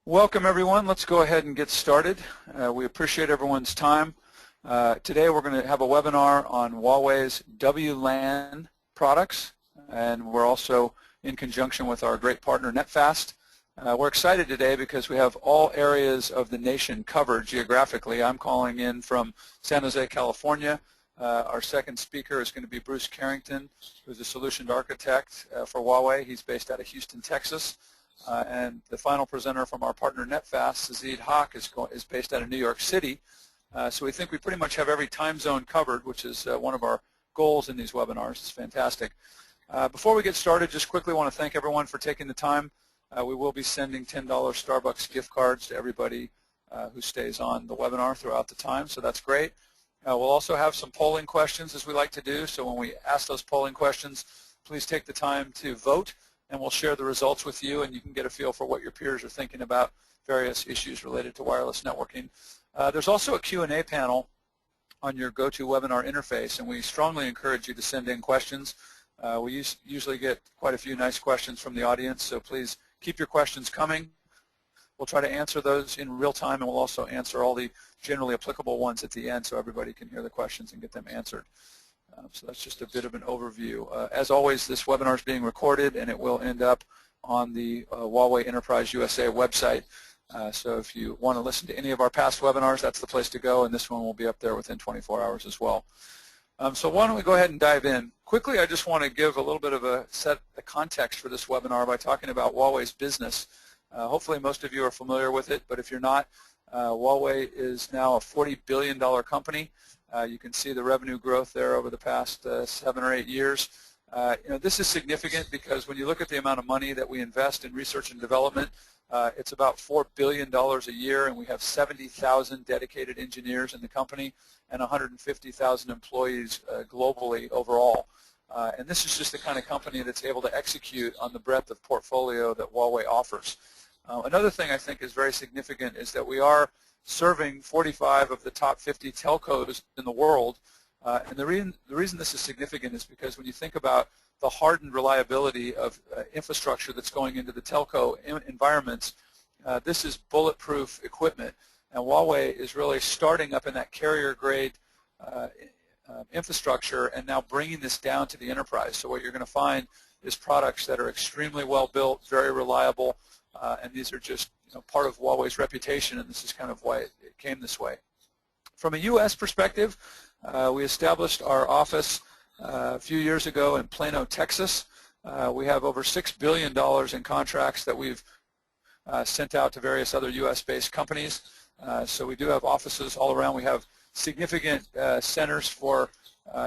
Welcome everyone. Let's go ahead and get started. We appreciate everyone's time. Today we're going to have a webinar on Huawei's WLAN products, and we're also in conjunction with our great partner NetFast. We're excited today because we have all areas of the nation covered geographically. I'm calling in from San Jose, California. Our second speaker is going to be Bruce Carrington, who's a solution architect for Huawei. He's based out of Houston, Texas. And the final presenter from our partner NetFast, Azid Haq, is based out of New York City. So we think we pretty much have every time zone covered, which is one of our goals in these webinars. It's fantastic. Before we get started, just quickly want to thank everyone for taking the time. We will be sending $10 Starbucks gift cards to everybody who stays on the webinar throughout the time, so that's great. We'll also have some polling questions, as we like to do, so when we ask those polling questions, please take the time to vote, and we'll share the results with you, and you can get a feel for what your peers are thinking about various issues related to wireless networking. There's also a Q&A panel on your GoToWebinar interface, and we strongly encourage you to send in questions. We usually get quite a few nice questions from the audience, so please keep your questions coming. We'll try to answer those in real time, and we'll also answer all the generally applicable ones at the end so everybody can hear the questions and get them answered. So that's just a bit of an overview. As always, this webinar is being recorded, and it will end up on the Huawei Enterprise USA website. So if you want to listen to any of our past webinars, that's the place to go, and this one will be up there within 24 hours as well. So why don't we go ahead and dive in. Quickly, I just want to give a little bit of a context for this webinar by talking about Huawei's business. Hopefully most of you are familiar with it, but if you're not, Huawei is now a $40 billion company. You can see the revenue growth there over the past 7 or 8 years. This is significant because when you look at the amount of money that we invest in research and development, it's about $4 billion a year, and we have 70,000 dedicated engineers in the company and 150,000 employees globally overall. And this is just the kind of company that's able to execute on the breadth of portfolio that Huawei offers. Another thing I think is very significant is that we are serving 45 of the top 50 telcos in the world. And the reason this is significant is because when you think about the hardened reliability of infrastructure that's going into the telco environments, this is bulletproof equipment. And Huawei is really starting up in that carrier-grade infrastructure and now bringing this down to the enterprise. So what you're going to find is products that are extremely well built, very reliable, and these are just part of Huawei's reputation, and this is kind of why it came this way. From a U.S. perspective, we established our office a few years ago in Plano, Texas. We have over $6 billion in contracts that we've sent out to various other U.S.-based companies. So we do have offices all around. We have significant centers for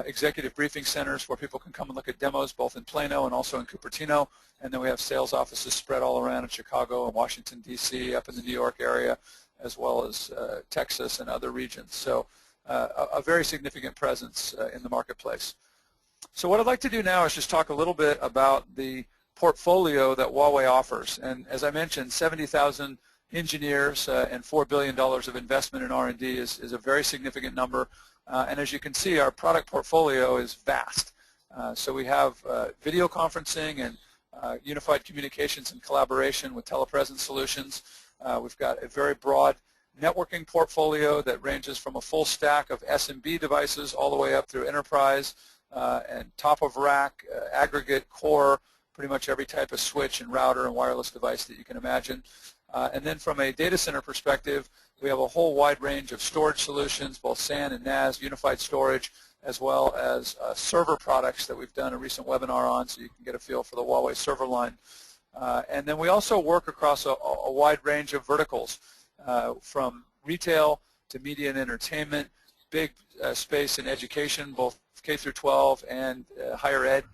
executive briefing centers where people can come and look at demos both in Plano and also in Cupertino. And then we have sales offices spread all around in Chicago and Washington, D.C., up in the New York area, as well as Texas and other regions. So a very significant presence in the marketplace. So what I'd like to do now is just talk a little bit about the portfolio that Huawei offers. And as I mentioned, 70,000 engineers and $4 billion of investment in R&D is a very significant number. And as you can see, our product portfolio is vast. So we have video conferencing and unified communications and collaboration with telepresence solutions. We've got a very broad networking portfolio that ranges from a full stack of SMB devices all the way up through enterprise and top of rack, aggregate, core, pretty much every type of switch and router and wireless device that you can imagine. And then from a data center perspective, we have a whole wide range of storage solutions, both SAN and NAS, unified storage, as well as server products that we've done a recent webinar on, so you can get a feel for the Huawei server line. And then we also work across a wide range of verticals, from retail to media and entertainment, big space in education, both K through 12 and higher ed.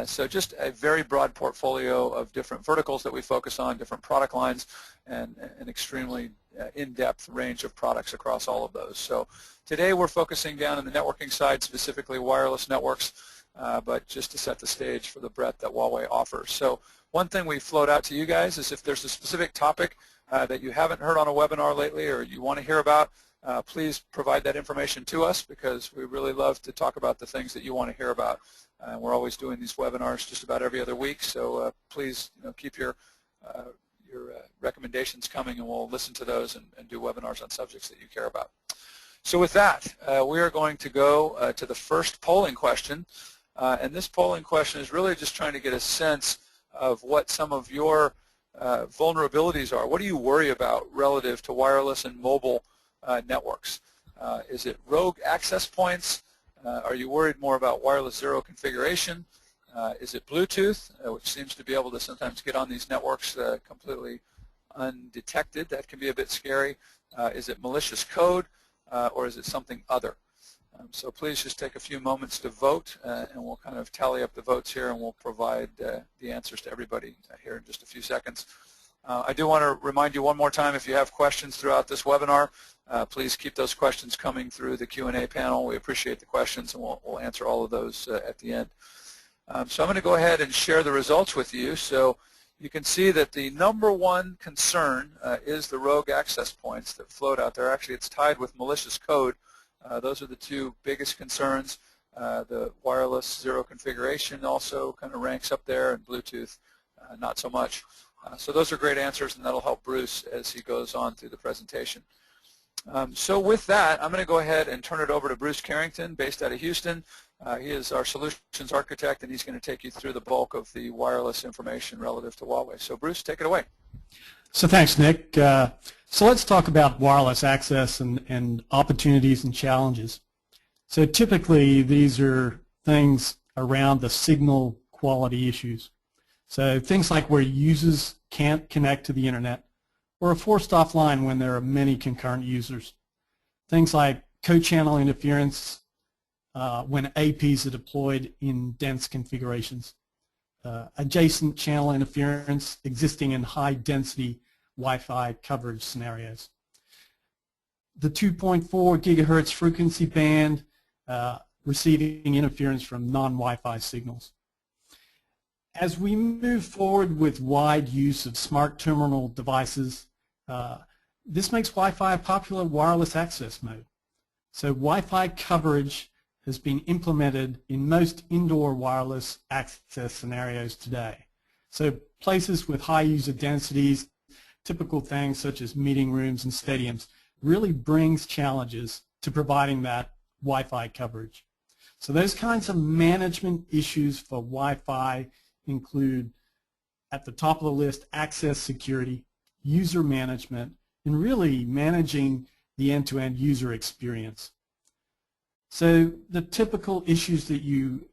So just a very broad portfolio of different verticals that we focus on, different product lines, and an extremely in-depth range of products across all of those. So today we're focusing down on the networking side, specifically wireless networks, but just to set the stage for the breadth that Huawei offers. So one thing we float out to you guys is if there's a specific topic that you haven't heard on a webinar lately or you want to hear about, please provide that information to us, because we really love to talk about the things that you want to hear about. We're always doing these webinars just about every other week, so please keep your recommendations coming, and we'll listen to those and do webinars on subjects that you care about. So with that, we are going to go to the first polling question. And this polling question is really just trying to get a sense of what some of your vulnerabilities are. What do you worry about relative to wireless and mobile networks? Is it rogue access points? Are you worried more about wireless zero configuration? Is it Bluetooth, which seems to be able to sometimes get on these networks completely undetected? That can be a bit scary. Is it malicious code, or is it something other? So please just take a few moments to vote, and we'll kind of tally up the votes here, and we'll provide the answers to everybody here in just a few seconds. I do want to remind you one more time, if you have questions throughout this webinar, please keep those questions coming through the Q&A panel. We appreciate the questions, and we'll answer all of those at the end. So I'm going to go ahead and share the results with you. So you can see that the #1 concern is the rogue access points that float out there. Actually, it's tied with malicious code. Those are the two biggest concerns. The wireless zero configuration also kind of ranks up there, and Bluetooth not so much. So those are great answers, and that'll help Bruce as he goes on through the presentation. So with that, I'm going to go ahead and turn it over to Bruce Carrington, based out of Houston. He is our solutions architect, and he's going to take you through the bulk of the wireless information relative to Huawei. So Bruce, take it away. So thanks, Nick. So let's talk about wireless access and opportunities and challenges. So typically these are things around the signal quality issues. So things like where users can't connect to the internet or are forced offline when there are many concurrent users. Things like co-channel interference when APs are deployed in dense configurations. Adjacent channel interference existing in high-density Wi-Fi coverage scenarios. The 2.4 gigahertz frequency band receiving interference from non-Wi-Fi signals. As we move forward with wide use of smart terminal devices, this makes Wi-Fi a popular wireless access mode. So Wi-Fi coverage has been implemented in most indoor wireless access scenarios today. So places with high user densities, typical things such as meeting rooms and stadiums, really brings challenges to providing that Wi-Fi coverage. So those kinds of management issues for Wi-Fi include, at the top of the list, access security, user management, and really managing the end-to-end user experience. So the typical issues that you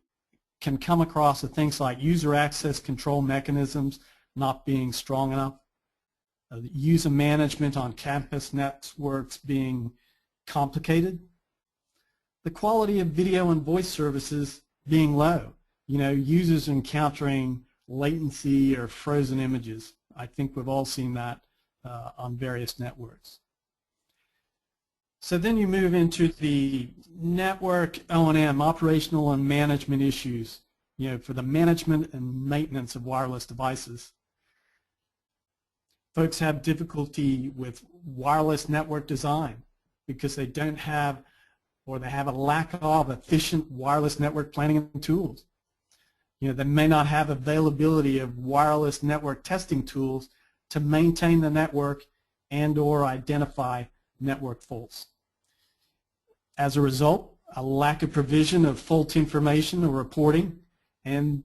can come across are things like user access control mechanisms not being strong enough, user management on campus networks being complicated, the quality of video and voice services being low. You know, users encountering latency or frozen images. I think we've all seen that on various networks. So then you move into the network O&M, operational and management issues, you know, for the management and maintenance of wireless devices. Folks have difficulty with wireless network design because they don't have, or they have a lack of efficient wireless network planning and tools. You know, they may not have availability of wireless network testing tools to maintain the network and or identify network faults. As a result, a lack of provision of fault information or reporting, and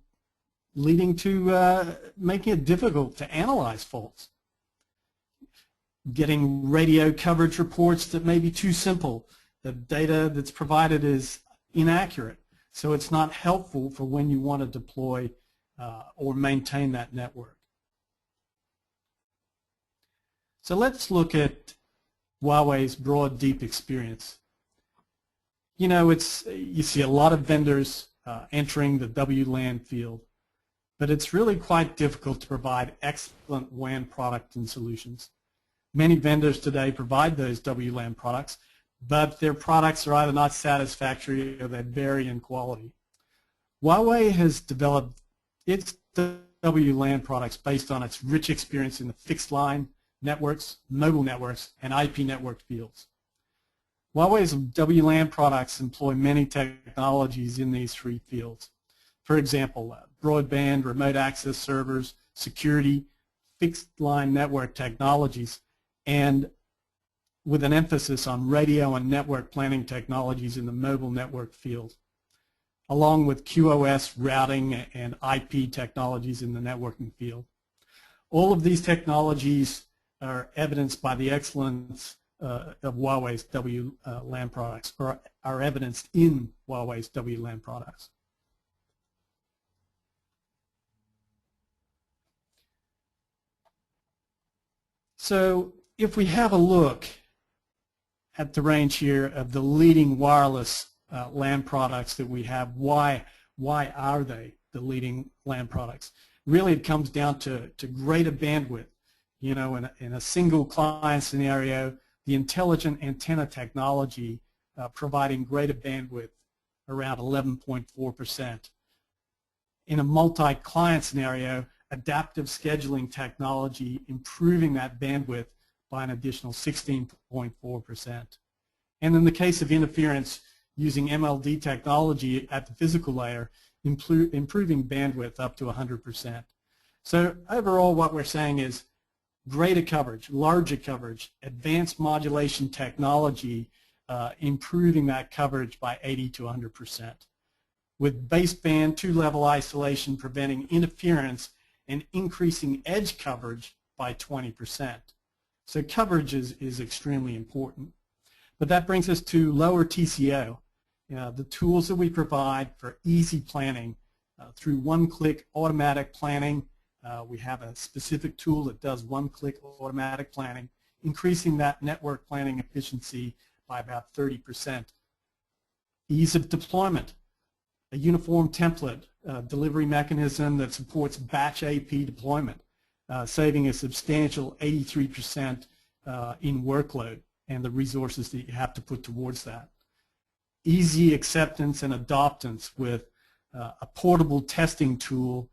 leading to making it difficult to analyze faults. Getting radio coverage reports that may be too simple. The data that's provided is inaccurate, so it's not helpful for when you want to deploy or maintain that network. So let's look at Huawei's broad, deep experience. You know, you see a lot of vendors entering the WLAN field, but it's really quite difficult to provide excellent WAN products and solutions. Many vendors today provide those WLAN products, but their products are either not satisfactory or they vary in quality. Huawei has developed its WLAN products based on its rich experience in the fixed line networks, mobile networks, and IP network fields. Huawei's WLAN products employ many technologies in these three fields. For example, broadband, remote access servers, security, fixed line network technologies, and with an emphasis on radio and network planning technologies in the mobile network field, along with QoS routing and IP technologies in the networking field. All of these technologies are evidenced by the excellence of Huawei's WLAN products, or are evidenced in Huawei's WLAN products. So if we have a look at the range here of the leading wireless LAN products that we have, why are they the leading LAN products? Really, it comes down to greater bandwidth. You know, in a single client scenario, the intelligent antenna technology providing greater bandwidth, around 11.4%. In a multi-client scenario, adaptive scheduling technology improving that bandwidth by an additional 16.4%. And in the case of interference, using MLD technology at the physical layer, improving bandwidth up to 100%. So overall, what we're saying is greater coverage, larger coverage, advanced modulation technology, improving that coverage by 80 to 100%. With baseband two-level isolation preventing interference and increasing edge coverage by 20%. So coverage is extremely important. But that brings us to lower TCO. The tools that we provide for easy planning through one-click automatic planning. We have a specific tool that does one-click automatic planning, increasing that network planning efficiency by about 30%. Ease of deployment, a uniform template delivery mechanism that supports batch AP deployment, saving a substantial 83% in workload and the resources that you have to put towards that. Easy acceptance and adoptance with a portable testing tool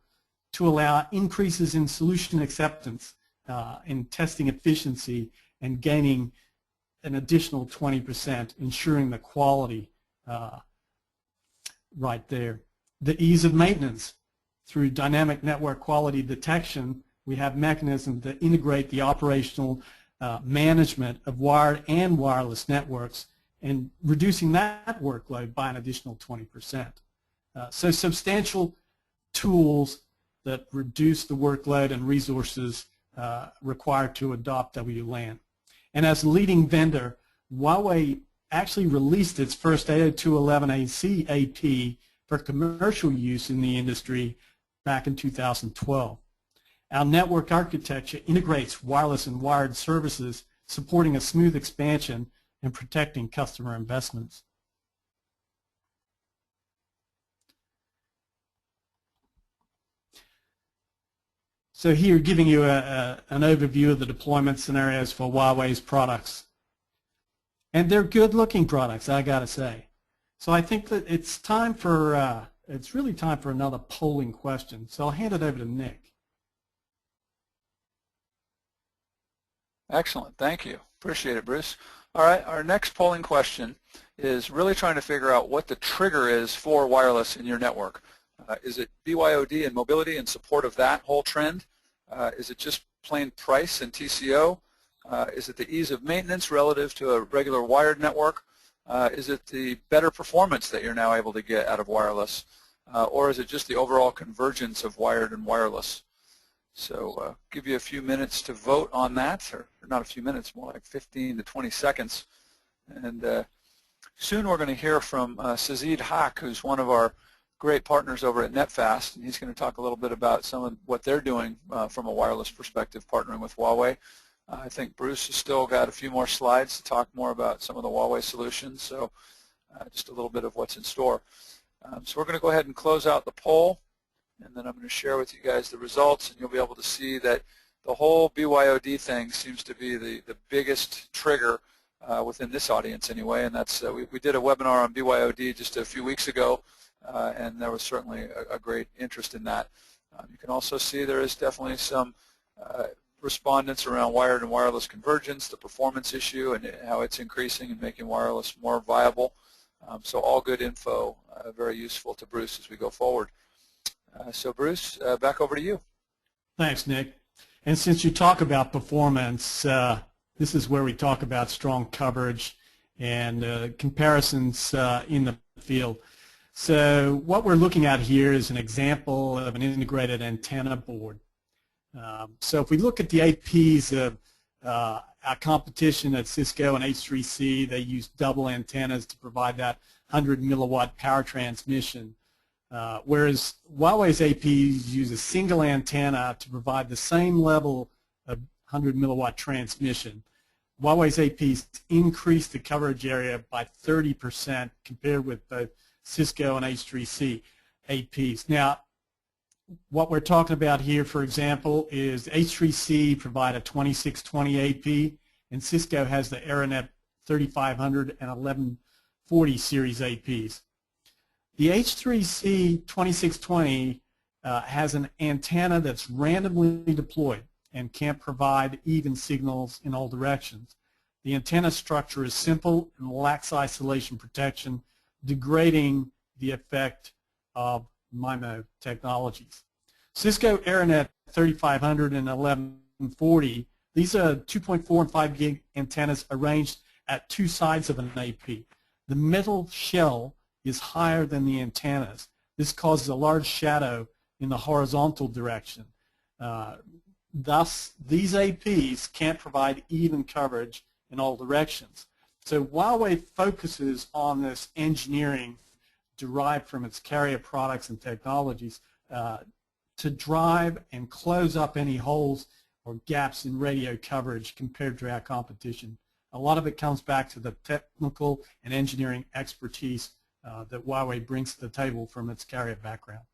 to allow increases in solution acceptance in testing efficiency and gaining an additional 20%, ensuring the quality right there. The ease of maintenance. Through dynamic network quality detection, we have mechanisms that integrate the operational management of wired and wireless networks and reducing that workload by an additional 20%. So substantial tools that reduce the workload and resources required to adopt WLAN. And as a leading vendor, Huawei actually released its first 802.11ac AP for commercial use in the industry back in 2012. Our network architecture integrates wireless and wired services, supporting a smooth expansion and protecting customer investments. So here, giving you an overview of the deployment scenarios for Huawei's products. And they're good-looking products, I gotta say. So I think that it's time for, it's really time for another polling question. So I'll hand it over to Nick. Excellent, thank you. Appreciate it, Bruce. All right, our next polling question is really trying to figure out what the trigger is for wireless in your network. Is it BYOD and mobility and support of that whole trend? Is it just plain price and TCO? Is it the ease of maintenance relative to a regular wired network? Is it the better performance that you're now able to get out of wireless? Or is it just the overall convergence of wired and wireless? So give you a few minutes to vote on that, or not a few minutes, more like 15 to 20 seconds. And soon we're going to hear from Sajid Haq, who's one of our great partners over at NetFast, and he's going to talk a little bit about some of what they're doing from a wireless perspective, partnering with Huawei. I think Bruce has still got a few more slides to talk more about some of the Huawei solutions, so just a little bit of what's in store. So we're going to go ahead and close out the poll, and then I'm going to share with you guys the results, and you'll be able to see that the whole BYOD thing seems to be the biggest trigger within this audience anyway, and that's we did a webinar on BYOD just a few weeks ago, and there was certainly a great interest in that. You can also see there is definitely some respondents around wired and wireless convergence, the performance issue, and how it's increasing and making wireless more viable. So all good info, very useful to Bruce as we go forward. So Bruce, back over to you. Thanks, Nick. And since you talk about performance, this is where we talk about strong coverage and comparisons in the field. So what we're looking at here is an example of an integrated antenna board. So if we look at the APs of our competition at Cisco and H3C, they use double antennas to provide that 100 milliwatt power transmission. Whereas Huawei's APs use a single antenna to provide the same level of 100 milliwatt transmission. Huawei's APs increase the coverage area by 30% compared with both Cisco and H3C APs. Now, what we're talking about here, for example, is H3C provide a 2620 AP, and Cisco has the AeroNet 3500 and 1140 series APs. The H3C 2620 has an antenna that's randomly deployed and can't provide even signals in all directions. The antenna structure is simple and lacks isolation protection, degrading the effect of MIMO technologies. Cisco AeroNet 3500 and 1140, these are 2.4 and 5 gig antennas arranged at two sides of an AP. The metal shell is higher than the antennas. This causes a large shadow in the horizontal direction. Thus, these APs can't provide even coverage in all directions. So Huawei focuses on this engineering derived from its carrier products and technologies to drive and close up any holes or gaps in radio coverage compared to our competition. A lot of it comes back to the technical and engineering expertise that Huawei brings to the table from its carrier background.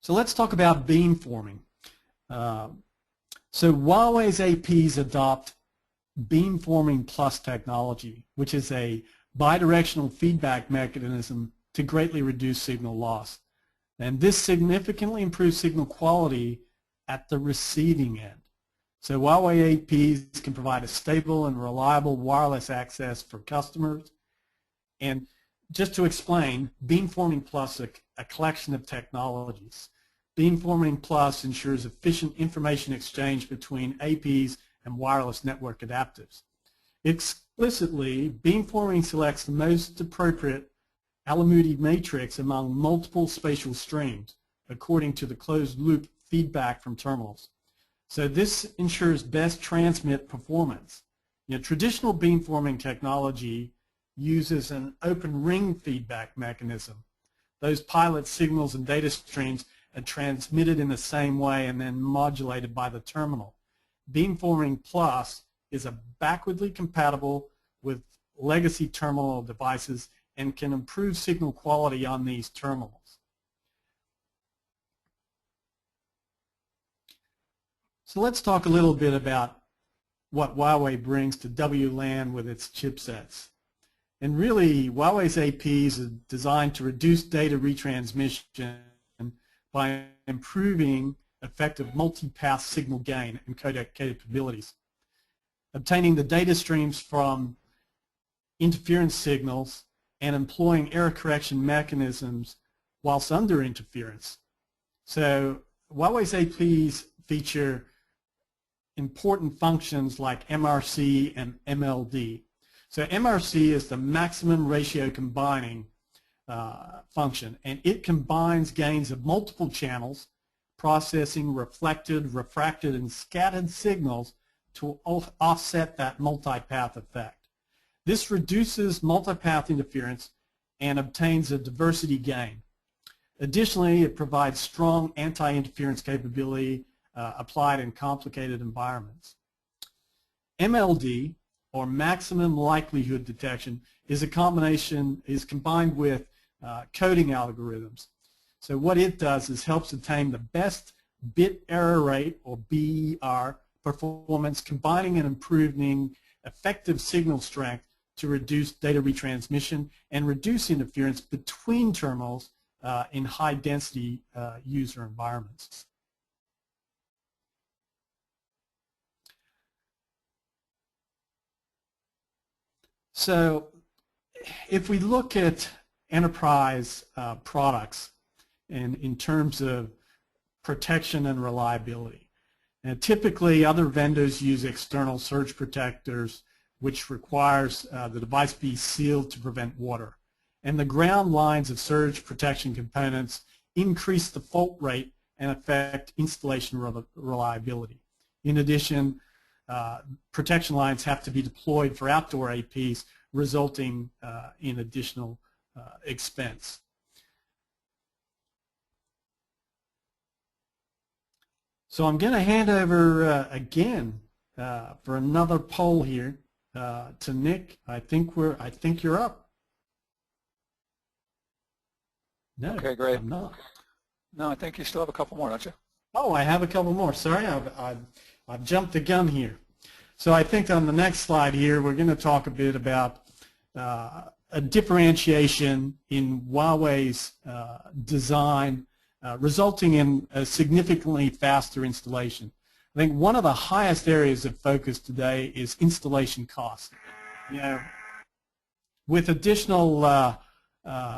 So let's talk about beamforming. So Huawei's APs adopt beamforming plus technology, which is a bidirectional feedback mechanism to greatly reduce signal loss. And this significantly improves signal quality at the receiving end. So Huawei APs can provide a stable and reliable wireless access for customers. And just to explain, beamforming plus is a collection of technologies. Beamforming plus ensures efficient information exchange between APs and wireless network adapters. Explicitly, beamforming selects the most appropriate Alamoudi matrix among multiple spatial streams according to the closed-loop feedback from terminals. So this ensures best transmit performance. Traditional beamforming technology uses an open ring feedback mechanism. Those pilot signals and data streams are transmitted in the same way and then modulated by the terminal. Beamforming Plus is a backwardly compatible with legacy terminal devices and can improve signal quality on these terminals. So let's talk a little bit about what Huawei brings to WLAN with its chipsets. And really, Huawei's APs are designed to reduce data retransmission by improving effective multipath signal gain and codec capabilities. Obtaining the data streams from interference signals and employing error correction mechanisms whilst under interference. So Huawei's APs feature important functions like MRC and MLD. So MRC is the maximum ratio combining function, and it combines gains of multiple channels, processing reflected, refracted, and scattered signals to offset that multipath effect. This reduces multipath interference and obtains a diversity gain. Additionally, it provides strong anti-interference capability applied in complicated environments. MLD, or maximum likelihood detection, is combined with coding algorithms. So what it does is helps obtain the best bit error rate, or BER, performance, combining and improving effective signal strength to reduce data retransmission and reduce interference between terminals in high-density user environments. So if we look at enterprise products and in terms of protection and reliability. And typically, other vendors use external surge protectors, which requires the device be sealed to prevent water. And the ground lines of surge protection components increase the fault rate and affect installation reliability. In addition, protection lines have to be deployed for outdoor APs, resulting in additional expense. So I'm going to hand over again for another poll here to Nick. I think you're up. No, okay, great. I'm not. No, I think you still have a couple more, don't you? Oh, I have a couple more. Sorry, I've jumped the gun here. So I think on the next slide here, we're going to talk a bit about a differentiation in Huawei's design, resulting in a significantly faster installation. I think one of the highest areas of focus today is installation costs. You know, with additional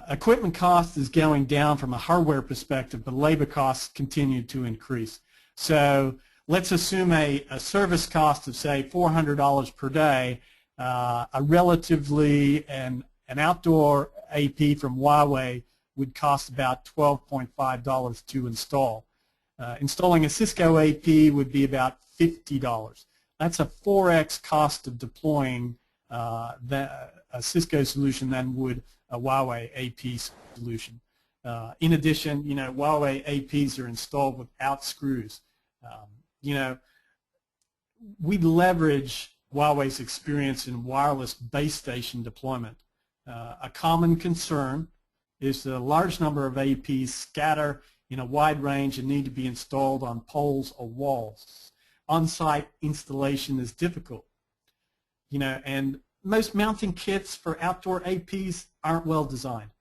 equipment cost is going down from a hardware perspective, but labor costs continue to increase. So let's assume a service cost of, say, $400 per day. A relatively an outdoor AP from Huawei would cost about $12.5 to install. Installing a Cisco AP would be about $50. That's a 4x cost of deploying a Cisco solution than would a Huawei AP solution. In addition, you know, Huawei APs are installed without screws. You know, we leverage Huawei's experience in wireless base station deployment. A common concern is the large number of APs scatter in a wide range and need to be installed on poles or walls. On-site installation is difficult. You know, and most mounting kits for outdoor APs aren't well designed.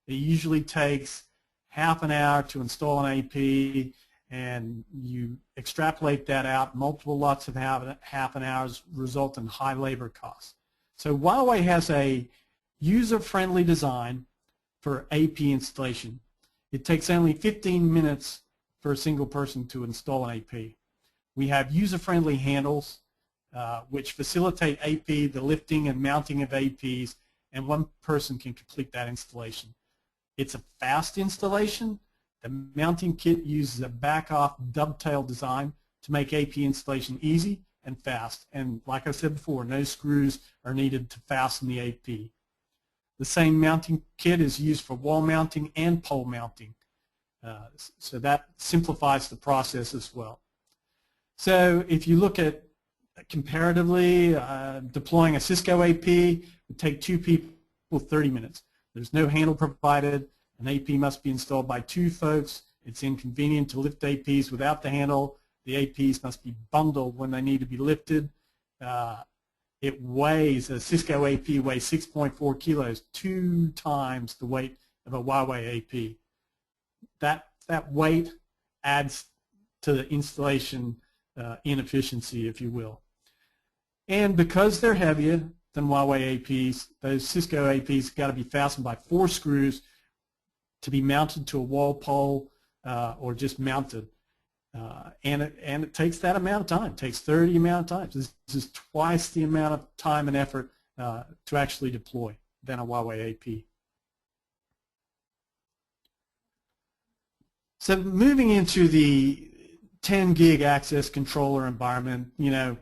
It usually takes half an hour to install an AP, and you extrapolate that out, multiple lots of half an hours result in high labor costs. So Huawei has a user-friendly design for AP installation. It takes only 15 minutes for a single person to install an AP. We have user-friendly handles which facilitate AP, the lifting and mounting of APs, and one person can complete that installation. It's a fast installation. The mounting kit uses a back-off dovetail design to make AP installation easy and fast. And like I said before, no screws are needed to fasten the AP. The same mounting kit is used for wall mounting and pole mounting. So that simplifies the process as well. So if you look at comparatively, deploying a Cisco AP would take 2 people 30 minutes. There's no handle provided. An AP must be installed by 2 folks. It's inconvenient to lift APs without the handle. The APs must be bundled when they need to be lifted. It weighs, a Cisco AP weighs 6.4 kilos, 2 times the weight of a Huawei AP. That weight adds to the installation inefficiency, if you will. And because they're heavier than Huawei APs, those Cisco APs got to be fastened by 4 screws to be mounted to a wall pole or just mounted. And it takes that amount of time. It takes 30 amount of time. This is twice the amount of time and effort to actually deploy than a Huawei AP. So moving into the 10 gig access controller environment, you know,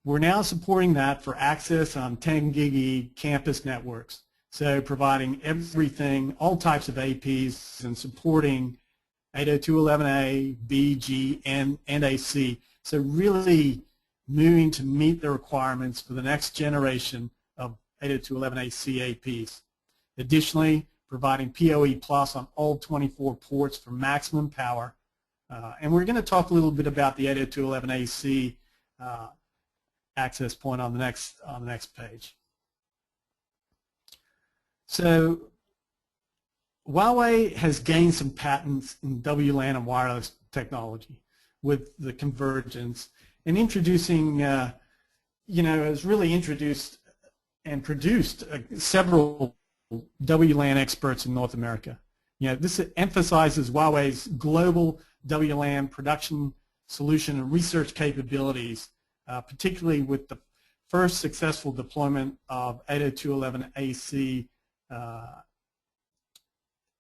we're now supporting that for access on 10 gig campus networks. So providing everything, all types of APs, and supporting 802.11a, B, G, and AC. So really moving to meet the requirements for the next generation of 802.11ac APs. Additionally, providing PoE Plus on all 24 ports for maximum power. And we're going to talk a little bit about the 802.11ac access point on the next page. So Huawei has gained some patents in WLAN and wireless technology with the convergence, and introducing, you know, has really introduced and produced several WLAN experts in North America. This emphasizes Huawei's global WLAN production solution and research capabilities, particularly with the first successful deployment of 802.11ac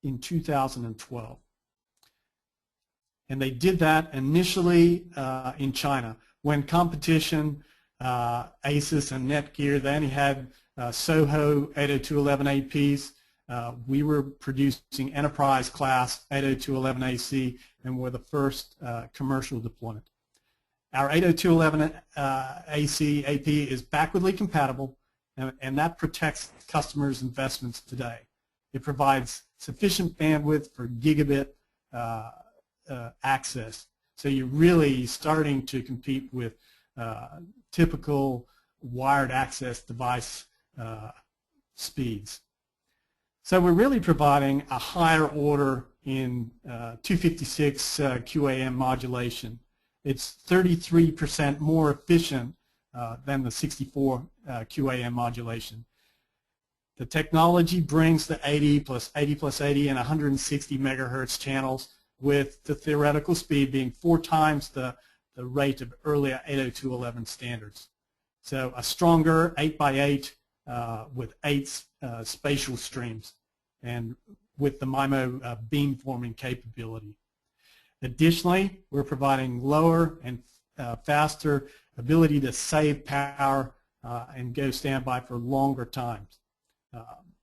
in 2012. And they did that initially in China. When competition, Asus and Netgear, they only had Soho 802.11 APs. We were producing enterprise class 802.11ac and were the first commercial deployment. Our 802.11ac AP is backwardly compatible, and that protects customers' investments today. It provides sufficient bandwidth for gigabit access. So you're really starting to compete with typical wired access device speeds. So we're really providing a higher order in 256 QAM modulation. It's 33% more efficient than the 64 QAM modulation. The technology brings the 80 plus 80 plus 80 and 160 megahertz channels, with the theoretical speed being 4 times the rate of earlier 802.11 standards. So a stronger 8x8 with 8 spatial streams and with the MIMO beamforming capability. Additionally, we're providing lower and faster ability to save power and go standby for longer times.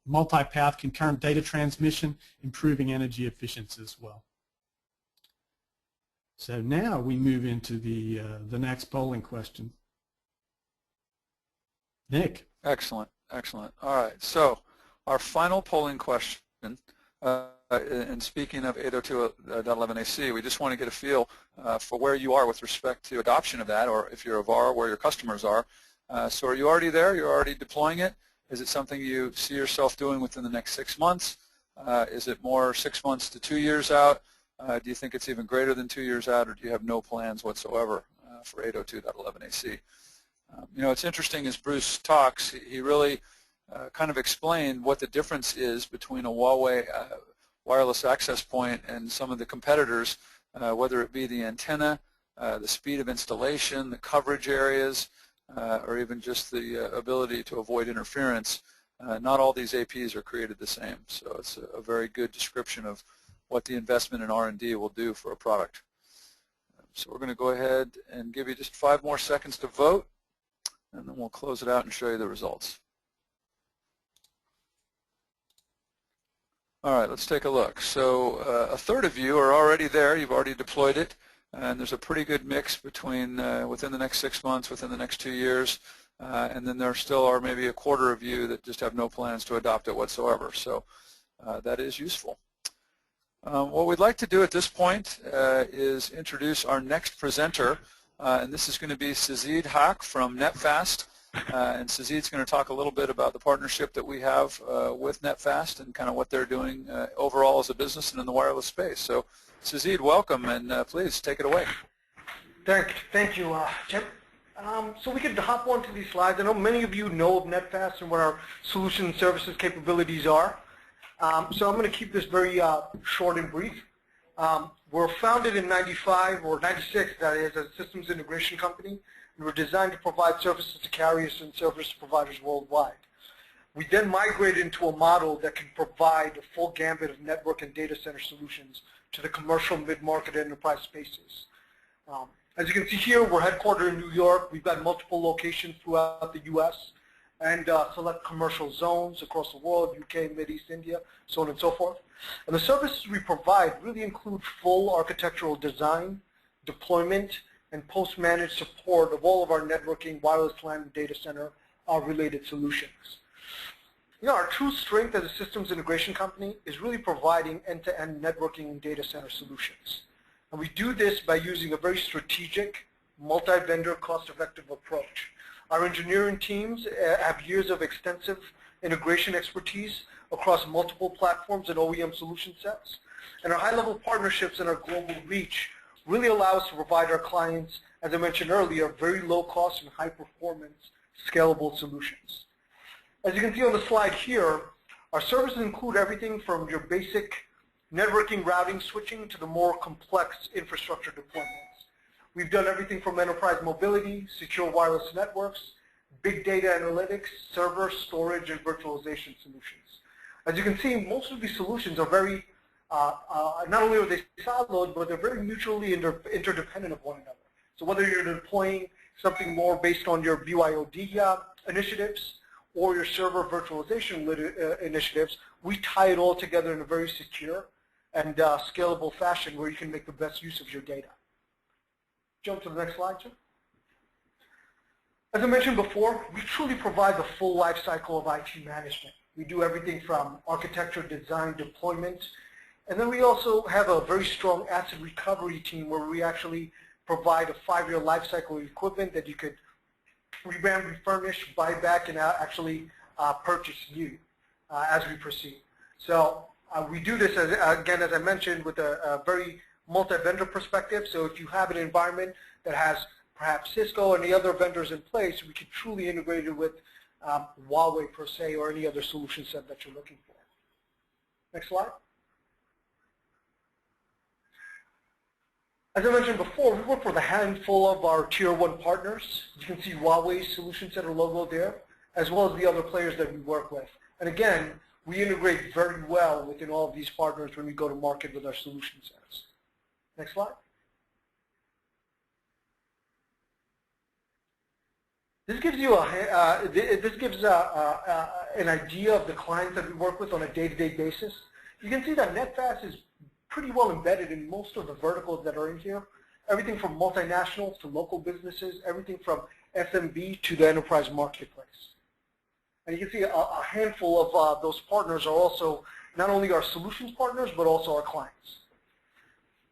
Multi-path concurrent data transmission, improving energy efficiency as well. So now we move into the next polling question. Nick. Excellent, excellent. All right, so our final polling question, and speaking of 802.11ac, we just want to get a feel for where you are with respect to adoption of that, or if you're a VAR, where your customers are. So are you already there? You're already deploying it? Is it something you see yourself doing within the next 6 months? Is it more 6 months to 2 years out? Do you think it's even greater than 2 years out, or do you have no plans whatsoever for 802.11ac? It's interesting as Bruce talks, he really kind of explained what the difference is between a Huawei wireless access point and some of the competitors, whether it be the antenna, the speed of installation, the coverage areas, or even just the ability to avoid interference. Not all these APs are created the same, so it's a very good description of what the investment in R&D will do for a product. So we're going to go ahead and give you just 5 more seconds to vote, and then we'll close it out and show you the results. All right, let's take a look. So a third of you are already there. You've already deployed it, and there's a pretty good mix between within the next 6 months, within the next 2 years, and then there still are maybe a quarter of you that just have no plans to adopt it whatsoever. So that is useful. What we'd like to do at this point is introduce our next presenter, and this is going to be Sajid Haq from NetFast. And Sajid's going to talk a little bit about the partnership that we have with NetFast and kind of what they're doing overall as a business and in the wireless space. So Sajid, welcome, and please take it away. Thank you, Chip. So we could hop onto these slides. I know many of you know of NetFast and what our solution and services capabilities are. So I'm going to keep this very short and brief. We're founded in 95 or 96, that is, as a systems integration company. And we're designed to provide services to carriers and service providers worldwide. We then migrated into a model that can provide a full gambit of network and data center solutions to the commercial, mid-market, enterprise spaces. As you can see here, we're headquartered in New York. We've got multiple locations throughout the U.S. and select commercial zones across the world, UK, Mideast, India, so on and so forth. And the services we provide really include full architectural design, deployment, and post-managed support of all of our networking, wireless LAN, and data center related solutions. Our true strength as a systems integration company is really providing end-to-end networking and data center solutions. And we do this by using a very strategic, multi-vendor, cost-effective approach. Our engineering teams have years of extensive integration expertise across multiple platforms and OEM solution sets. And our high-level partnerships and our global reach really allow us to provide our clients, as I mentioned earlier, very low-cost and high-performance scalable solutions. As you can see on the slide here, our services include everything from your basic networking, routing, switching to the more complex infrastructure deployments. We've done everything from enterprise mobility, secure wireless networks, big data analytics, server, storage, and virtualization solutions. As you can see, most of these solutions are very, not only are they siloed, but they're very mutually interdependent of one another. So whether you're deploying something more based on your BYOD initiatives or your server virtualization initiatives, we tie it all together in a very secure and scalable fashion where you can make the best use of your data. Jump to the next slide, Jim. As I mentioned before, we truly provide the full life cycle of IT management. We do everything from architecture, design, deployment, and then we also have a very strong asset recovery team where we actually provide a 5-year life cycle of equipment that you could rebrand, refurnish, buy back, and actually purchase new as we proceed. So we do this, again, as I mentioned, with a very multi-vendor perspective. So if you have an environment that has perhaps Cisco and the other vendors in place, we can truly integrate it with Huawei per se or any other solution set that you're looking for. Next slide. As I mentioned before, we work with a handful of our Tier 1 partners. You can see Huawei's solution set or logo there, as well as the other players that we work with. And again, we integrate very well within all of these partners when we go to market with our solution sets. Next slide. This gives you an idea of the clients that we work with on a day-to-day basis. You can see that NetFast is pretty well embedded in most of the verticals that are in here. Everything from multinationals to local businesses, everything from SMB to the enterprise marketplace. And you can see a handful of those partners are also not only our solutions partners, but also our clients.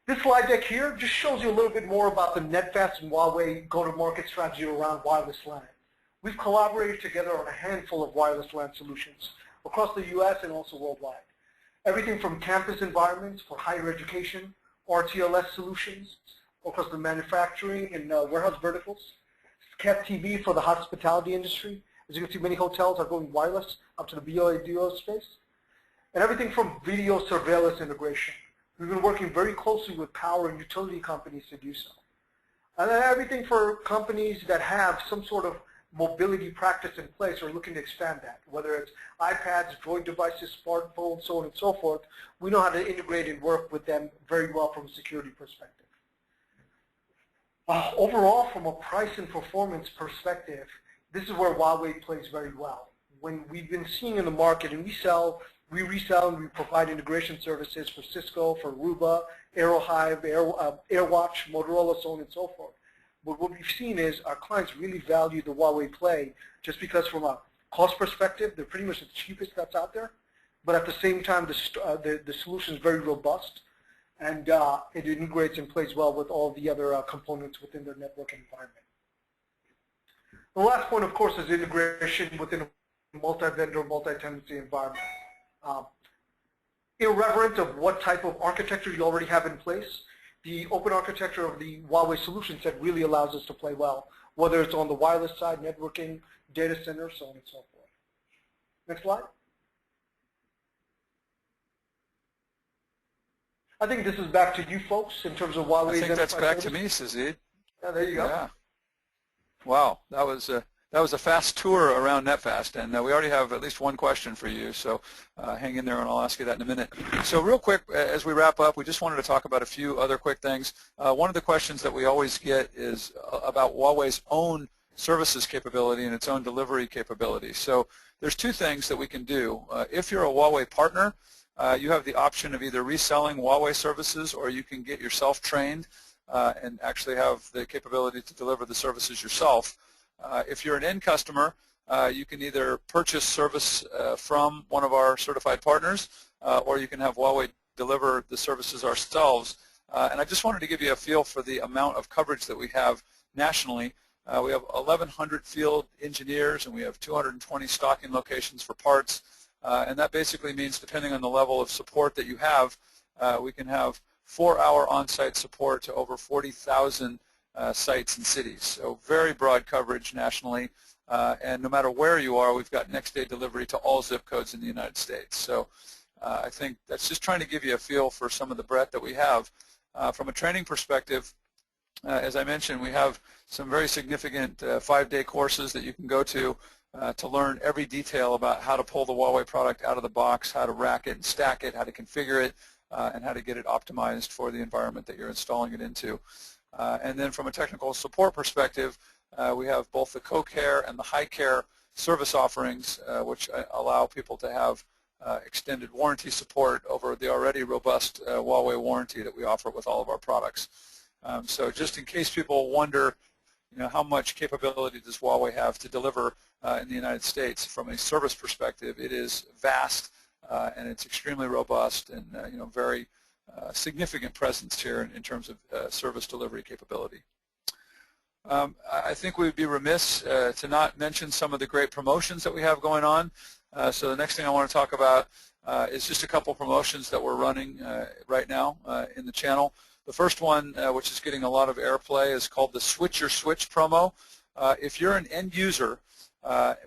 This slide deck here just shows you a little bit more about the NetFast and Huawei go-to-market strategy around wireless LAN. We've collaborated together on a handful of wireless LAN solutions across the US and also worldwide. Everything from campus environments for higher education, RTLS solutions, across the manufacturing and warehouse verticals, Cat TV for the hospitality industry. As you can see, many hotels are going wireless up to the BLADO space. And everything from video surveillance integration. We've been working very closely with power and utility companies to do so. And then everything for companies that have some sort of mobility practice in place or looking to expand that, whether it's iPads, Droid devices, smartphones, so on and so forth. We know how to integrate and work with them very well from a security perspective. Overall, from a price and performance perspective, this is where Huawei plays very well. When we've been seeing in the market, and we resell and we provide integration services for Cisco, for Aruba, AeroHive, AirWatch, Motorola, so on and so forth. But what we've seen is our clients really value the Huawei play just because from a cost perspective, they're pretty much the cheapest that's out there. But at the same time, the solution is very robust, and it integrates and plays well with all the other components within their network environment. The last point, of course, is integration within a multi-vendor, multi-tenancy environment. Irrelevant of what type of architecture you already have in place, the open architecture of the Huawei solution set really allows us to play well, whether it's on the wireless side, networking, data center, so on and so forth. Next slide. I think this is back to you folks in terms of Huawei's. I think that's back to me, Sazid. Yeah, there you go. Yeah. Wow, that was a fast tour around NetFast, and we already have at least one question for you, so hang in there and I'll ask you that in a minute. So real quick, as we wrap up, we just wanted to talk about a few other quick things. One of the questions that we always get is about Huawei's own services capability and its own delivery capability. So there's two things that we can do. If you're a Huawei partner, you have the option of either reselling Huawei services or you can get yourself trained and actually have the capability to deliver the services yourself. If you're an end customer, you can either purchase service from one of our certified partners or you can have Huawei deliver the services ourselves. And I just wanted to give you a feel for the amount of coverage that we have nationally. We have 1,100 field engineers and we have 220 stocking locations for parts. And that basically means, depending on the level of support that you have, we can have 4-hour on-site support to over 40,000 sites and cities. So very broad coverage nationally. And no matter where you are, we've got next-day delivery to all zip codes in the United States. So I think that's just trying to give you a feel for some of the breadth that we have. From a training perspective, as I mentioned, we have some very significant 5-day courses that you can go to learn every detail about how to pull the Huawei product out of the box, how to rack it and stack it, how to configure it, and how to get it optimized for the environment that you're installing it into. And then from a technical support perspective, we have both the co-care and the high-care service offerings, which allow people to have extended warranty support over the already robust Huawei warranty that we offer with all of our products. So just in case people wonder, how much capability does Huawei have to deliver in the United States from a service perspective, it is vast and it's extremely robust and very significant presence here in terms of service delivery capability. I think we would be remiss to not mention some of the great promotions that we have going on. So the next thing I want to talk about is just a couple promotions that we're running right now in the channel. The first one, which is getting a lot of airplay, is called the Switch Your Switch promo. If you're an end user,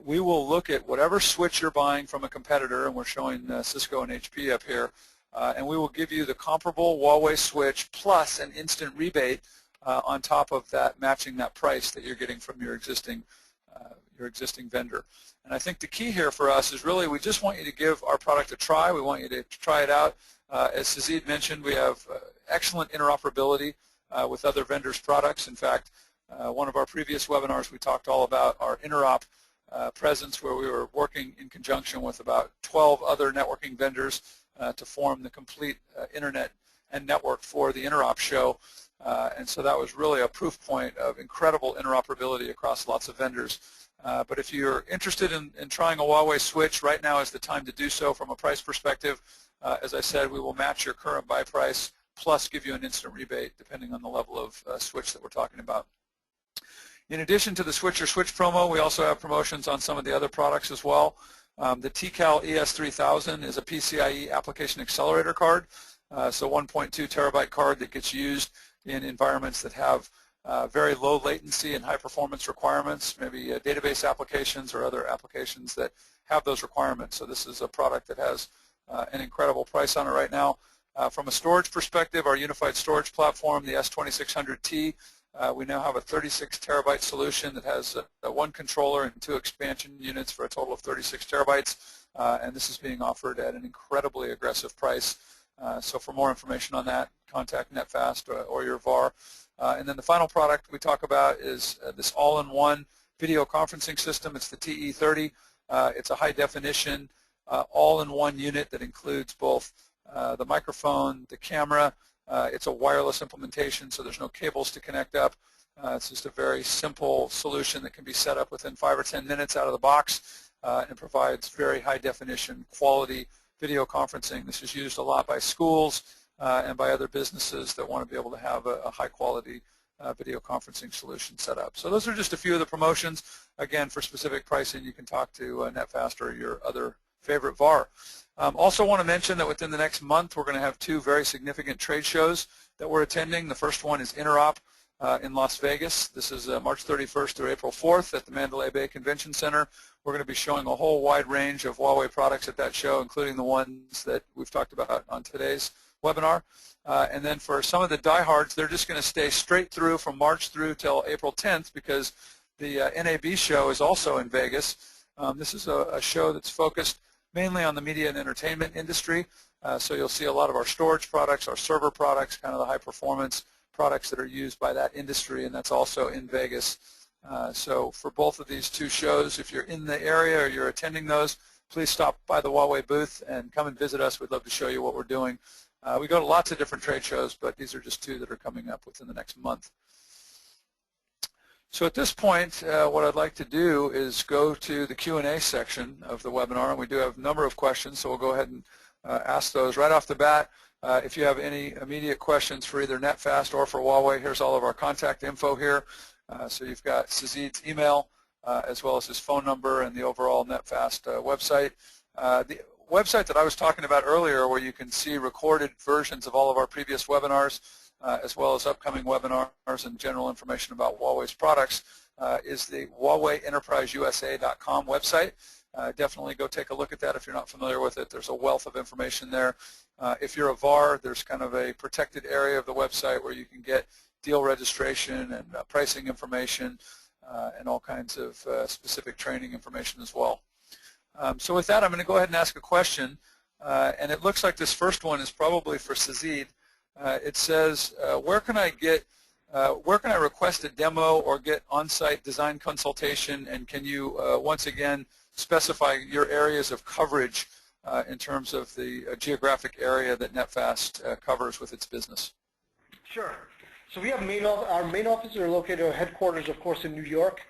we will look at whatever switch you're buying from a competitor, and we're showing Cisco and HP up here, and we will give you the comparable Huawei switch plus an instant rebate on top of that, matching that price that you're getting from your existing vendor. And I think the key here for us is really we just want you to give our product a try. We want you to try it out. As Sajid mentioned, we have excellent interoperability with other vendors' products. In fact, one of our previous webinars we talked all about our interop presence, where we were working in conjunction with about 12 other networking vendors to form the complete internet and network for the interop show. And so that was really a proof point of incredible interoperability across lots of vendors. But if you're interested in trying a Huawei switch, right now is the time to do so from a price perspective. As I said, we will match your current buy price plus give you an instant rebate depending on the level of switch that we're talking about. In addition to the Switch Your Switch promo, we also have promotions on some of the other products as well. The TCAL ES3000 is a PCIe application accelerator card, so 1.2 terabyte card that gets used in environments that have very low latency and high performance requirements, maybe database applications or other applications that have those requirements. So this is a product that has an incredible price on it right now. From a storage perspective, our unified storage platform, the S2600T, we now have a 36 terabyte solution that has one controller and 2 expansion units for a total of 36 terabytes, and this is being offered at an incredibly aggressive price. So for more information on that, contact NetFast or your VAR. And then the final product we talk about is this all-in-one video conferencing system. It's the TE30. It's a high-definition all-in-one unit that includes both the microphone, the camera. It's a wireless implementation, so there's no cables to connect up. It's just a very simple solution that can be set up within 5 or 10 minutes out of the box and provides very high-definition quality video conferencing. This is used a lot by schools and by other businesses that want to be able to have a high-quality video conferencing solution set up. So those are just a few of the promotions. Again, for specific pricing, you can talk to NetFast or your other favorite VAR. Also want to mention that within the next month, we're going to have 2 very significant trade shows that we're attending. The first one is Interop in Las Vegas. This is March 31st through April 4th at the Mandalay Bay Convention Center. We're going to be showing a whole wide range of Huawei products at that show, including the ones that we've talked about on today's webinar. And then for some of the diehards, they're just going to stay straight through from March through till April 10th because the NAB show is also in Vegas. This is a show that's focused mainly on the media and entertainment industry. So you'll see a lot of our storage products, our server products, kind of the high-performance products that are used by that industry, and that's also in Vegas. So for both of these 2 shows, if you're in the area or you're attending those, please stop by the Huawei booth and come and visit us. We'd love to show you what we're doing. We go to lots of different trade shows, but these are just 2 that are coming up within the next month. So at this point, what I'd like to do is go to the Q&A section of the webinar, and we do have a number of questions, so we'll go ahead and ask those right off the bat. If you have any immediate questions for either NetFast or for Huawei, here's all of our contact info here. So you've got Sajid's email as well as his phone number and the overall NetFast website. The website that I was talking about earlier, where you can see recorded versions of all of our previous webinars, as well as upcoming webinars and general information about Huawei's products, is the HuaweiEnterpriseUSA.com website. definitely go take a look at that if you're not familiar with it. There's a wealth of information there. If you're a VAR, there's kind of a protected area of the website where you can get deal registration and pricing information and all kinds of specific training information as well. So with that, I'm going to go ahead and ask a question. And it looks like this first one is probably for Sazid. It says, where can I request a demo or get on-site design consultation? And can you once again specify your areas of coverage in terms of the geographic area that NetFast covers with its business? Sure. So we have our main offices are located, our headquarters, of course, in New York.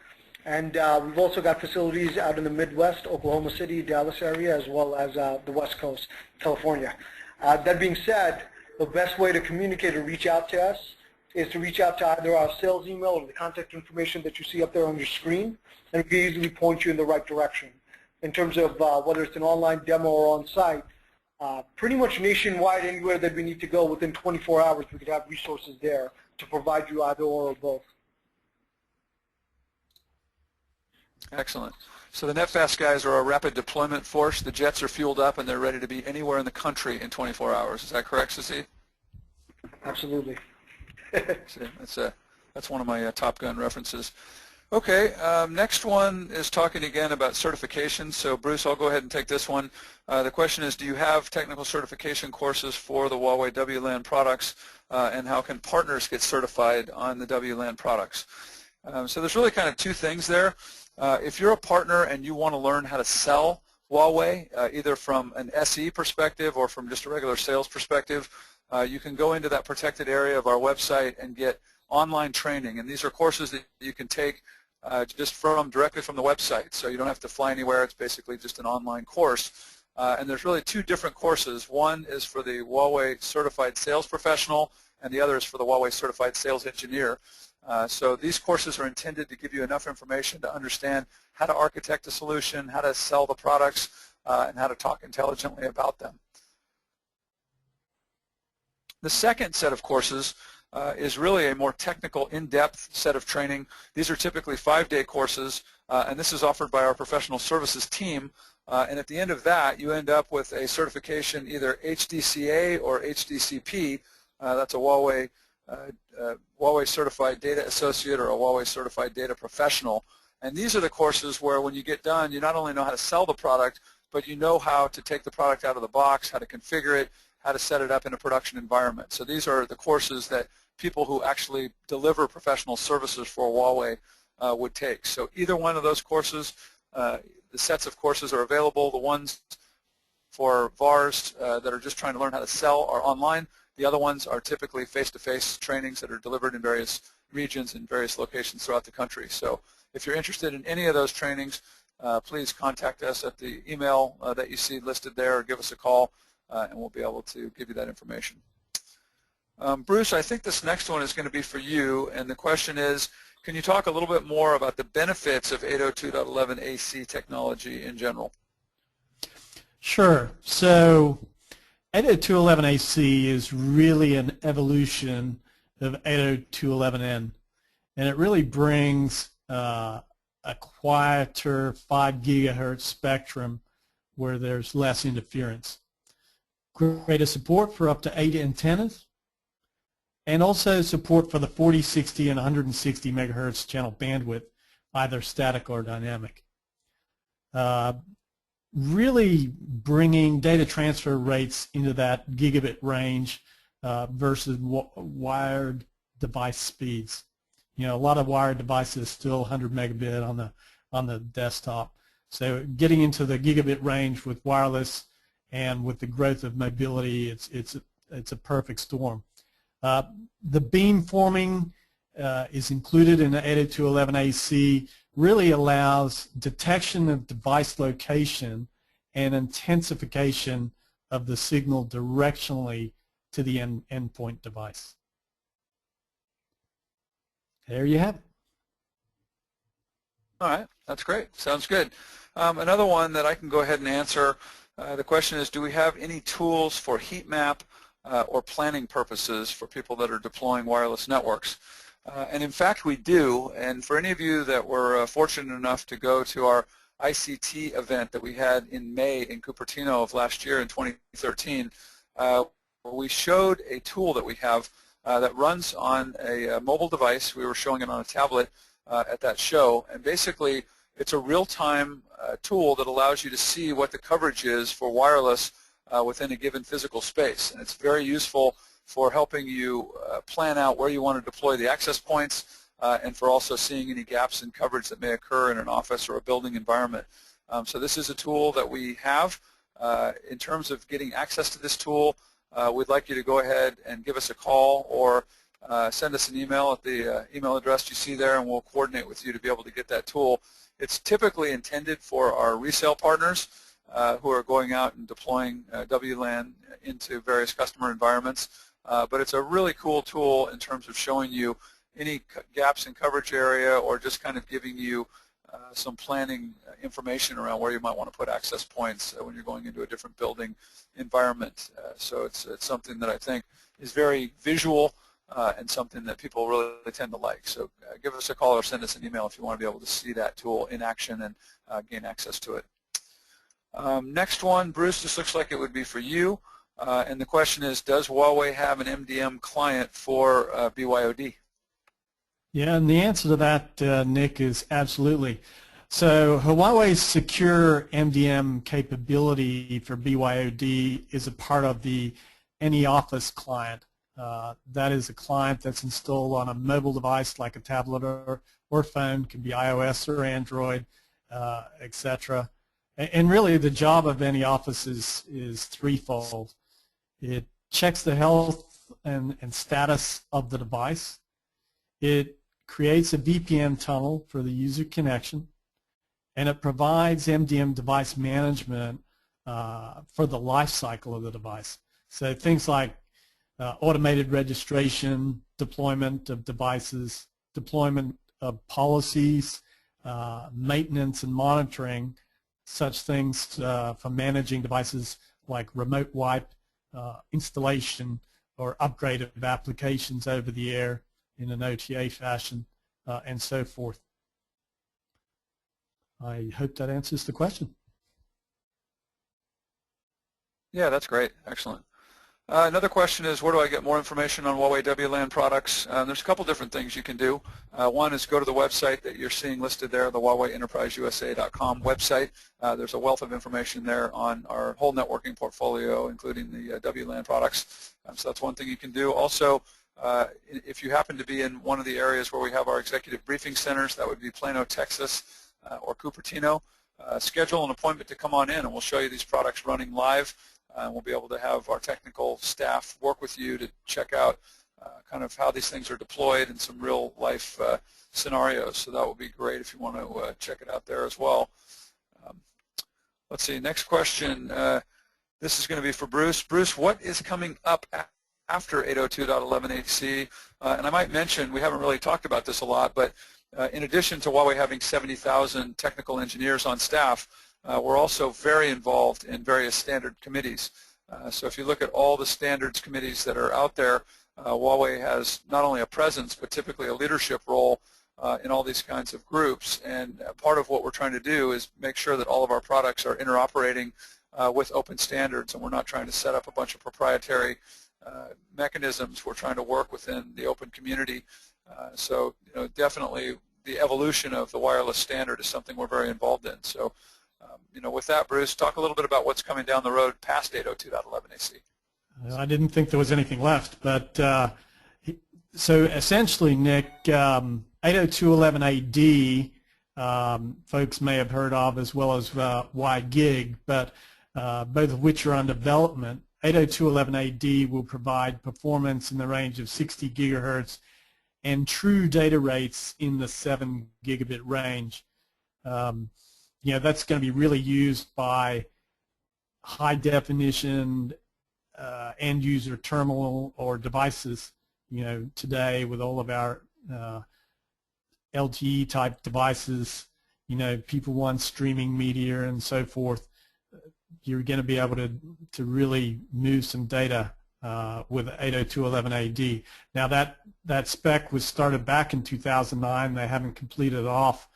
And we've also got facilities out in the Midwest, Oklahoma City, Dallas area, as well as the West Coast, California. That being said, the best way to communicate or reach out to us is to reach out to either our sales email or the contact information that you see up there on your screen, and we can easily point you in the right direction. In terms of whether it's an online demo or on-site, pretty much nationwide, anywhere that we need to go within 24 hours, we could have resources there to provide you either or both. Excellent. So the NetFast guys are a rapid deployment force. The jets are fueled up and they're ready to be anywhere in the country in 24 hours. Is that correct, Sazid? Absolutely. That's one of my Top Gun references. Okay, next one is talking again about certification. So Bruce, I'll go ahead and take this one. The question is, do you have technical certification courses for the Huawei WLAN products, and how can partners get certified on the WLAN products? So there's really kind of two things there. If you're a partner and you want to learn how to sell Huawei, either from an SE perspective or from just a regular sales perspective, you can go into that protected area of our website and get online training. And these are courses that you can take just directly from the website. So you don't have to fly anywhere. It's basically just an online course. And there's really two different courses. One is for the Huawei Certified Sales Professional, and the other is for the Huawei Certified Sales Engineer. So these courses are intended to give you enough information to understand how to architect a solution, how to sell the products, and how to talk intelligently about them. The second set of courses is really a more technical, in-depth set of training. These are typically 5-day courses, and this is offered by our professional services team. And at the end of that, you end up with a certification, either HDCA or HDCP. That's a Huawei Certified Data Associate or a Huawei Certified Data Professional. And these are the courses where when you get done, you not only know how to sell the product, but you know how to take the product out of the box, how to configure it, how to set it up in a production environment. So these are the courses that people who actually deliver professional services for Huawei would take. So either one of those courses, the sets of courses are available. The ones for VARs that are just trying to learn how to sell are online. The other ones are typically face-to-face trainings that are delivered in various regions and various locations throughout the country. So if you're interested in any of those trainings, please contact us at the email that you see listed there, or give us a call, and we'll be able to give you that information. Bruce, I think this next one is going to be for you, and the question is, can you talk a little bit more about the benefits of 802.11ac technology in general? Sure. So 802.11ac is really an evolution of 802.11n, and it really brings a quieter 5 gigahertz spectrum where there's less interference. Greater support for up to 8 antennas, and also support for the 40, 60, and 160 megahertz channel bandwidth, either static or dynamic. Really bringing data transfer rates into that gigabit range versus wired device speeds. You know, a lot of wired devices still 100 megabit on the desktop. So getting into the gigabit range with wireless and with the growth of mobility, it's a perfect storm. The beam forming is included in the 802.11ac, really allows detection of device location and intensification of the signal directionally to the endpoint device. There you have it. All right, that's great. Sounds good. Another one that I can go ahead and answer, the question is, do we have any tools for heat map or planning purposes for people that are deploying wireless networks? And in fact, we do. And for any of you that were fortunate enough to go to our ICT event that we had in May in Cupertino of last year in 2013, where we showed a tool that we have that runs on a mobile device. We were showing it on a tablet at that show, and basically it's a real-time tool that allows you to see what the coverage is for wireless within a given physical space, and it's very useful for helping you plan out where you want to deploy the access points, and for also seeing any gaps in coverage that may occur in an office or a building environment. So this is a tool that we have. In terms of getting access to this tool, we'd like you to go ahead and give us a call or send us an email at the email address you see there, and we'll coordinate with you to be able to get that tool. It's typically intended for our resale partners who are going out and deploying WLAN into various customer environments. But it's a really cool tool in terms of showing you any gaps in coverage area, or just kind of giving you some planning information around where you might want to put access points when you're going into a different building environment. So it's something that I think is very visual and something that people really tend to like. So give us a call or send us an email if you want to be able to see that tool in action and gain access to it. Next one, Bruce, this looks like it would be for you. And the question is, does Huawei have an MDM client for BYOD? Yeah, and the answer to that, Nick, is absolutely. So Huawei's secure MDM capability for BYOD is a part of the AnyOffice client. That is a client that's installed on a mobile device like a tablet or phone, could be iOS or Android, etc. And really the job of AnyOffice is threefold. It checks the health and status of the device. It creates a VPN tunnel for the user connection, and it provides MDM device management for the life cycle of the device. So things like automated registration, deployment of devices, deployment of policies, maintenance and monitoring, such things for managing devices like remote wipe, installation or upgrade of applications over the air in an OTA fashion, and so forth. I hope that answers the question. Yeah, that's great. Excellent. Another question is, where do I get more information on Huawei WLAN products? There's a couple different things you can do. One is go to the website that you're seeing listed there, the HuaweiEnterpriseUSA.com website. There's a wealth of information there on our whole networking portfolio, including the WLAN products. So that's one thing you can do. Also, if you happen to be in one of the areas where we have our executive briefing centers, that would be Plano, Texas, or Cupertino, schedule an appointment to come on in, and we'll show you these products running live. We'll be able to have our technical staff work with you to check out kind of how these things are deployed in some real life scenarios. So that would be great if you want to check it out there as well. Let's see, next question. This is going to be for Bruce. Bruce, what is coming up after 802.11ac? And I might mention, we haven't really talked about this a lot, but in addition to Huawei having 70,000 technical engineers on staff, we're also very involved in various standard committees. So if you look at all the standards committees that are out there, Huawei has not only a presence, but typically a leadership role in all these kinds of groups. And part of what we're trying to do is make sure that all of our products are interoperating with open standards, and we're not trying to set up a bunch of proprietary mechanisms. We're trying to work within the open community. So definitely the evolution of the wireless standard is something we're very involved in. So with that, Bruce, talk a little bit about what's coming down the road past 802.11ac. I didn't think there was anything left, but so essentially, Nick, 802.11ad folks may have heard of, as well as WiGig, but both of which are on development. 802.11ad will provide performance in the range of 60 gigahertz and true data rates in the 7 gigabit range. That's going to be really used by high definition end user terminal or devices, today with all of our LTE type devices, people want streaming media and so forth. You're going to be able to really move some data with 802.11ad. Now that spec was started back in 2009. They haven't completed off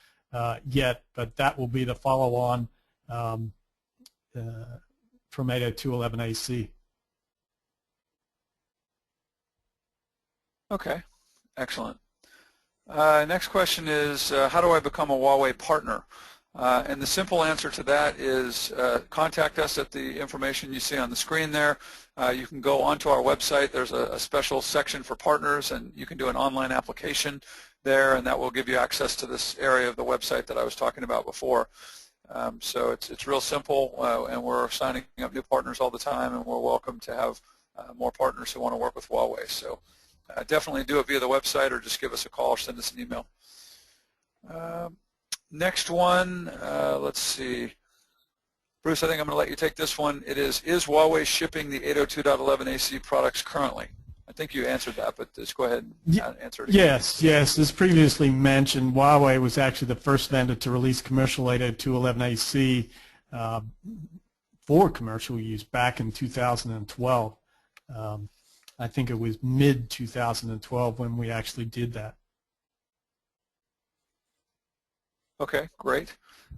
yet, but that will be the follow-on from 802.11ac. Okay, excellent. Next question is, how do I become a Huawei partner? And the simple answer to that is contact us at the information you see on the screen there. You can go onto our website. There's a special section for partners, and you can do an online application there, and that will give you access to this area of the website that I was talking about before. So it's real simple, and we're signing up new partners all the time, and we're welcome to have more partners who want to work with Huawei. So definitely do it via the website, or just give us a call or send us an email. Next one, let's see. Bruce, I think I'm going to let you take this one. It is Huawei shipping the 802.11ac products currently? I think you answered that, but just go ahead and answer it again. Yes. As previously mentioned, Huawei was actually the first vendor to release commercial 802.11ac for commercial use back in 2012. I think it was mid-2012 when we actually did that. Okay, great.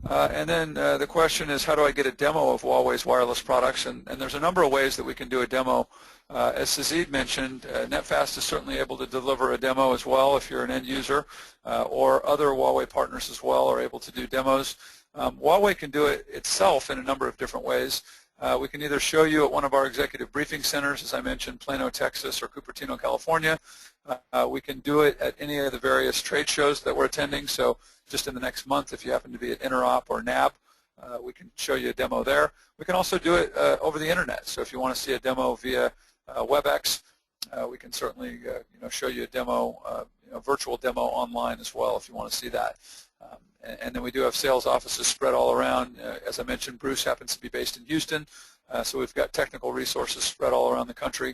And then the question is, how do I get a demo of Huawei's wireless products? And there's a number of ways that we can do a demo. As Sazid mentioned, NetFast is certainly able to deliver a demo as well if you're an end user, or other Huawei partners as well are able to do demos. Huawei can do it itself in a number of different ways. We can either show you at one of our executive briefing centers, as I mentioned, Plano, Texas, or Cupertino, California. We can do it at any of the various trade shows that we're attending. So just in the next month, if you happen to be at Interop or NAB, we can show you a demo there. We can also do it over the internet. So if you want to see a demo via WebEx, we can certainly show you a demo, virtual demo online as well if you want to see that. And then we do have sales offices spread all around. As I mentioned, Bruce happens to be based in Houston, so we've got technical resources spread all around the country.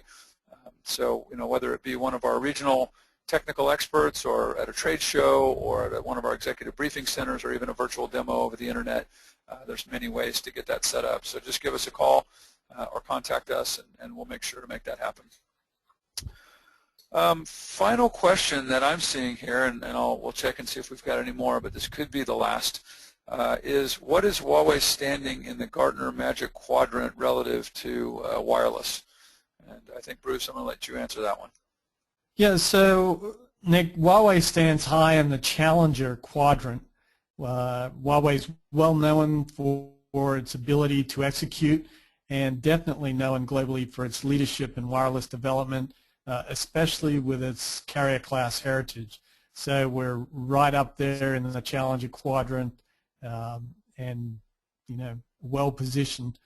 So whether it be one of our regional technical experts or at a trade show or at one of our executive briefing centers or even a virtual demo over the internet, there's many ways to get that set up. So just give us a call or contact us, and we'll make sure to make that happen. Final question that I'm seeing here, and we'll check and see if we've got any more, but this could be the last, is what is Huawei standing in the Gartner Magic Quadrant relative to wireless? And I think, Bruce, I'm going to let you answer that one. Yeah, so, Nick, Huawei stands high in the Challenger Quadrant. Huawei is well known for its ability to execute, and definitely known globally for its leadership in wireless development, especially with its carrier class heritage. So we're right up there in the Challenger Quadrant, and well positioned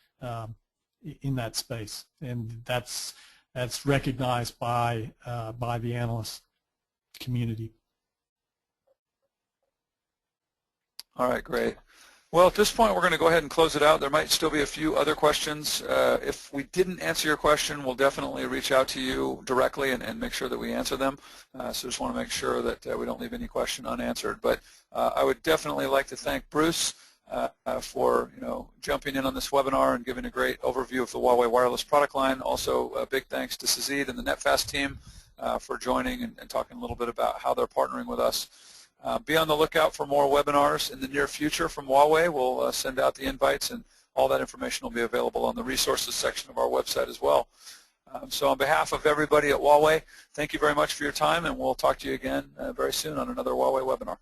in that space, and that's recognized by the analyst community. All right, great. Well, at this point, we're going to go ahead and close it out. There might still be a few other questions. If we didn't answer your question, we'll definitely reach out to you directly and make sure that we answer them. So just want to make sure that we don't leave any question unanswered. But I would definitely like to thank Bruce for jumping in on this webinar and giving a great overview of the Huawei wireless product line. Also, a big thanks to Sazid and the NetFast team for joining and talking a little bit about how they're partnering with us. Be on the lookout for more webinars in the near future from Huawei. We'll send out the invites, and all that information will be available on the resources section of our website as well. So on behalf of everybody at Huawei, thank you very much for your time, and we'll talk to you again very soon on another Huawei webinar.